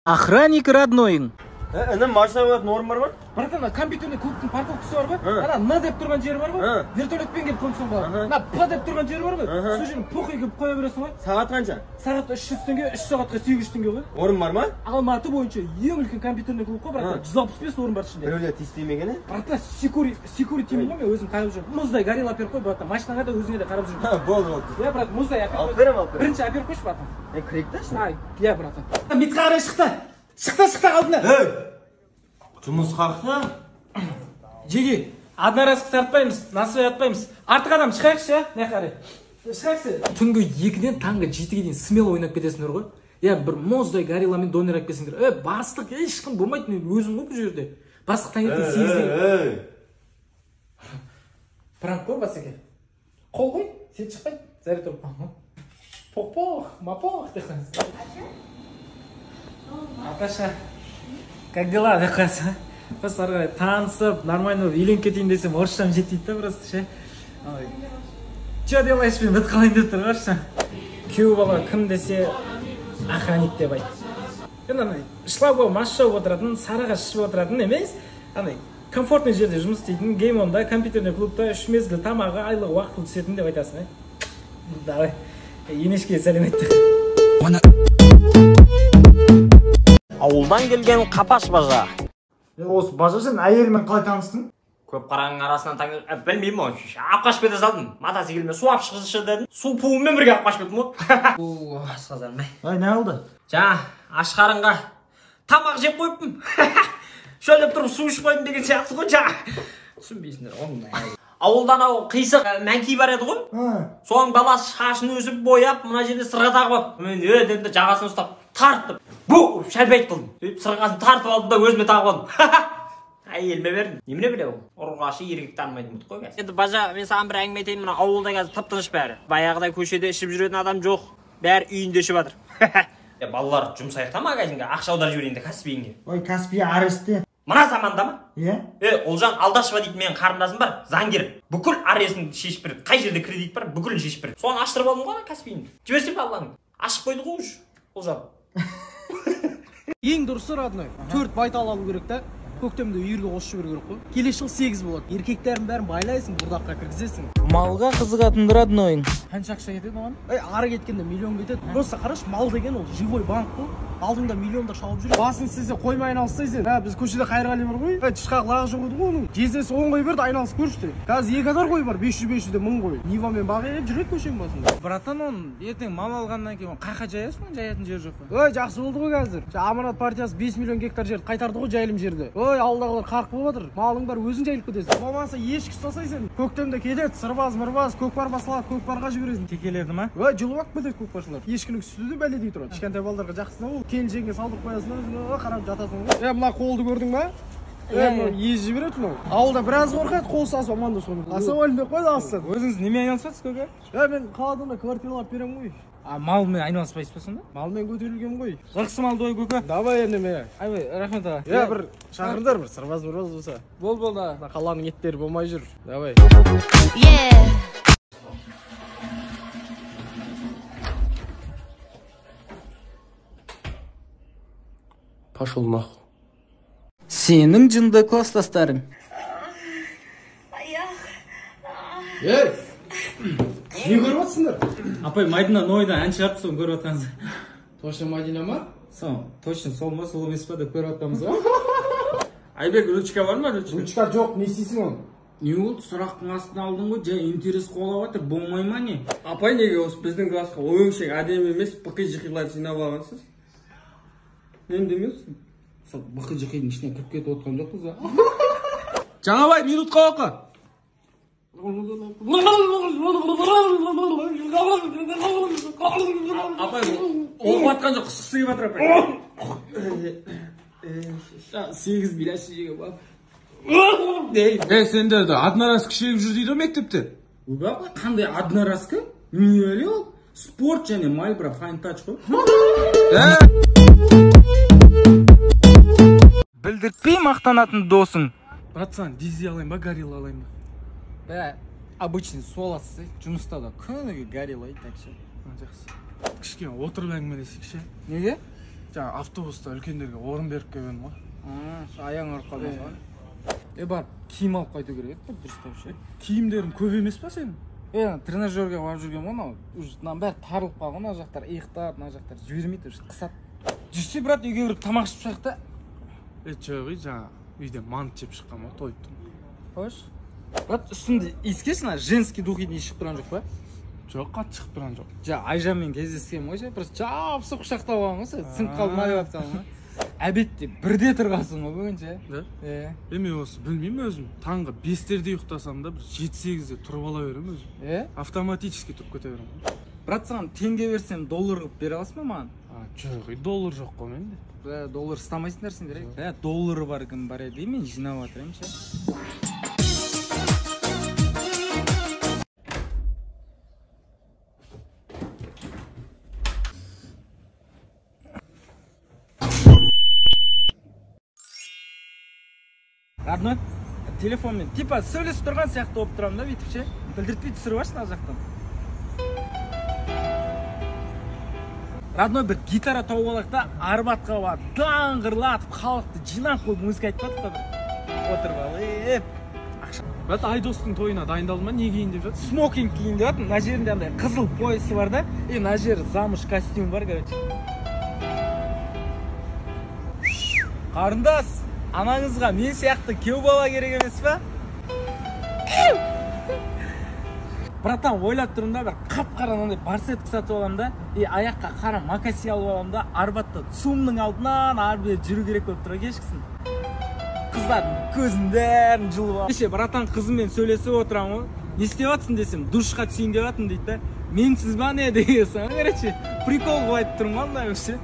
Охранник родной. Ана машина норм бар ма? Братан, компьютерный клубтың парковкасы бар ғой? Ана Н деп тұрған жері бар ғой? Вертолетпен келіп қонсаң болады. Ана П деп тұрған жері бар ғой? Сол жерін похуй келіп қоя бересің ғой. Сағат қанша? Сағат 300 теңге, 3 сағатқа 800 теңге ғой. Орын бар ма? Алматы бойынша ең үлкен компьютерный клуб қой, братан. 165 орын бар ішінде. Біреулер тестемеген, Братан, секуритимін ғой, мен өзім қарап жүрмін. Мұздай горилла әперіп қой, братан. Машинаға да өзіңе де қарап жүрмін. Болды. Иә, брат, мұздай әперіп қой. Алып берем. Бірінші әперіп қойшы, братан. Кірейік та. Иә, братан. Метқа қарай шықты. Шықты алдына. Жұмыс қақты? Жеге, одноразовка тартпаймыз, насыбай атпаймыз. Артық адам шығайықшы, я? Не қарай? Шығайықшы. Түнгі 2-ден таңғы 7-ге дейін смело ойнап кетесіңдер ғой. Я бір мұздай горилламен донер алып келсеңдер. Бастық ешкім болмайды, өзім ғой бұл жерде. Бастық таңертең 8-ден. Пранк қой, басеке. Қол қой, сен шықпайды. Зәрі тұрып. Поқ-поқ, ма-поқ деп қойсың. Наташа, как дела, деп қойсың. Просто ары қарай танысып, нормально үйленіп кетейін десем, орысшам жетпейді да просто ше. Че делаешь, мен бітіп қалайын деп тұр ғой. Күйеу бала кім десе охранник деп айт. Енді шлауға мас шауып отыратын, сараға шышып отыратын емес, комфортный жерде жұмыс істейтін, геймонда, компьютерный клубта 3 мезгіл тамағы, айлық уақыт түсетін деп айтасың. Давай, енешке сәлемет. Ауылдан келген қапаш бажа. Осы бажа сен әйелімен қалай таныстың? Көп қараның арасынан білмеймін ғой. Алып қашып кете салдым. Матасы келмей су алып шықшы дедім. Су пуымен бірге алып қашып кеттім ғой. Асқазарым ай. Не алды? Жаңа аш қарынға тамақ жеп қойыппын. Шөлеп тұрып су ішіп қойдым деген сияқты ғой жаңа. Түсінбейсіңдер. Ауылдан қисық мәңки бар еді ғой. Соның баласы шашын өсіп бояп, мына жерде сырға тағып алып. Мен дедім де жағасын ұстап тартып. Бұл шәлбәйт қылдым. Сырғасын тартып алдым да өзіме тағып алдым. Әйеліме бердім. Немене біле ол? Ұрғашы еркек танымайды ұмыт қой қазір. Енді бажа, мен саған бір әңгіме айтайын, мына ауылда қазір тып-тыныш бәрі. Баяғыдай көшеде ішіп жүретін адам жоқ. Бәрі үйінде ішіп жатыр. Балалар жұмсайықта магазинге ақша аударып жіберейін де Каспийге. Ой, Каспий аресте. Мына заманда ма? Иә. Олжан Алдашева дейтін менің қарындасым бар, заңгер. Бүкіл аресын шешіп береді. Қай жерде кредит бар, бүкілін шешіп береді. Соны аштырып алдым ғой Каспийді. Жіберсем балаларың. Ашып қойды ғой уже. Олжан. Ең дұрысы родной. 4 байтал алу керек та. Көктемде үйірге қосып жіберу керек қой. Келесі жыл 8 болады. Еркектердің бәрін байлайсың, бурдаққа кіргізесің. Малға қызығатын родной. Қанша ақша кетеді оған? Ары кеткенде миллион кетеді. Просто қараш, мал деген ол живой банк қой. Алдыңда миллиондар шауып жүр. Басын сізде қоймай айналыссайсың. Біз көшеде Қайырғали бар ғой. Тышқақ лағы жоқ еді ғой оның. Жездесі 10 қой берді, айналысып көрші. Қазір 2 қой бар, 500 де 1000 қой. Нивамен бағып жүреді көшенің басында. Братан, он ертең мал алғаннан кейін қайқа жаясың, жаятын жер жоқ па. Жақсы болды ғой қазір. Аманат партиясы 5 миллион гектар жерді қайтарды ғой жайылым жерді. Ауылдағылар қарқ болып жатыр. Малың бар, өзің жайылып кетесің. Болмаса ешкі ұстасайсың. Көктемде келеді, сырбаз, мырбаз, көкпар басылады, көкпарға жібересің. Текелерді ма? Жылып кетеді көкпаршылар. Ешкінің сүті де бәледей тұрады. Кішкентай балаларға жақсы да ол. Келіншегіңе салдырып қоясың, қарап жатасың ғой. Мына қолды көрдің ба? Езі жібереді мынау. Ауылда біраз қорқады, қол сасып аманда соны. Асауалын деп қойды алыстан. Өзіңіз немен айналысасыз көке? Мен қаладан квартиралап беремін ғой. Малмен айналыспайсыз ба сонда? Малмен көтерілгем ғой. Жақсы малды ой көке. Давай енді мен. Айбай, рахмет аға. Бір шақырдар, бір сырбаз болса. Болды. Қаланың еттері болмай жүр. Давай. Пошел нахуй. Сенің жынды класстастарың. Не көріп атсыңдар? Апай, Мадина Нойда ән шығарып соны көріп атқаныз. Точно Мадина ма? Точно сол ма, сол емес па деп көріп атқаныз ба? Айбек, ручка бар ма? Ручка жоқ, не істейсің оны? Не болды, сұрақтың астына алдың ғой, жай интерес қуалап жатыр, болмай ма не? Апай, неге осы біздің классқа өңшең әдемі емес, бықи-жықилар жинап алғансыз? Не демейсің? Сол бықи-жықидің ішіне кіріп кетіп отқан жоқпыз ба? Жаңабай, минутқа оқы. Апай, оқып атқан жоқ, құсқысы келіп жатыр апай. 8 билашы жеге бап. Сендерді одноразка шегіп жүр дейді мектепте. Апай, қандай одноразка? Не ол? Спорт және Майбра Fine Touch қой. Білдіртпей мақтанатын досың. Братсан, дизи алайын ба, горилла алайын ба? Обычный соласы, жұмыста да күніге горилла ай, так ше. Жақсы. Кішкене отырып әңгімелесейік ше. Неге? жаңа автобуста үлкендерге орын беріп келгенмін ғой. Аяң ауырып қалмаса. Бар, киім алып қайту керек еді, дұрыстап ше. Киімдерің көп емес па сенің? Тренажерге барып жүрген ғой, мынау бәрі тарылып қалған, мына жақтар иықтап, мына жақтар жібермейді, қысады. Жүрсе, брат, үйге кіріп тамақ ішіп шайық та. Жоқ, жаңа үйден мант жеп шыққан ғой, тойып тұрмын. Қош. Брат, үстінде иіскешін, женский духидің иісі шығып тұрған жоқ па? Жоқ, қатты шығып тұрған жоқ. Айжанмен кездескен ғой ше, просто жабысып құшақтап алған ғой, сынып қалды ма деп жатқаның ғой. Әбетте бірде тұрғансың ғой бүгін ше. Мен осы білмеймін өзім. Таңғы 5-терде ұйықтасам да бір 7-8-де тұрып ала беремін өзім. Автоматически тұрып кете беремін. Брат, саған теңге берсем доллар қылып бере аласың ба маған? Жоқ, доллар жоқ қой менде. Доллар ұстамайсыңдар сендер. Доллары бар кім бар еді, мен жинап жатырмын ше. Родной, телефонмен типа сөйлесіп тұрған сияқты болып тұрамын да, бүйтіп ше. Білдіртпей түсіріп алшы ана жақтан. Родной, бір гитара тауып алайық та, Арбатқа барып даңғырлатып халықты жинап қойып музыка айтып жатыр да. Отырып алып. Брат, Айдостың тойына дайындалдың ба? Не киейін деп жатыр? Смокинг киейін деп жатырмын. Мына жерінде андай қызыл поясы бар да, мына жері замыш костюм бар, короче. Қарындас, анаңызға мен сияқты кеу бала керек емес па? Братан, ойлап тұрмын да, бір қап-қара мынандай барсетка сатып аламын да, аяққа қара макаси алып аламын да, Арбатта ЦУМның алдынан ары бері жүру керек болып тұр кешкісін. Қыздардың көзін бәрін жұлып алып. Кеше братан қызыммен сөйлесіп отырамын ғой. Не істеп жатсың десем, душқа түсейін деп жатырмын дейді да. Менсіз ба не деген соң, короче, прикол қылып айтып тұрмын ғой, мындай вообще.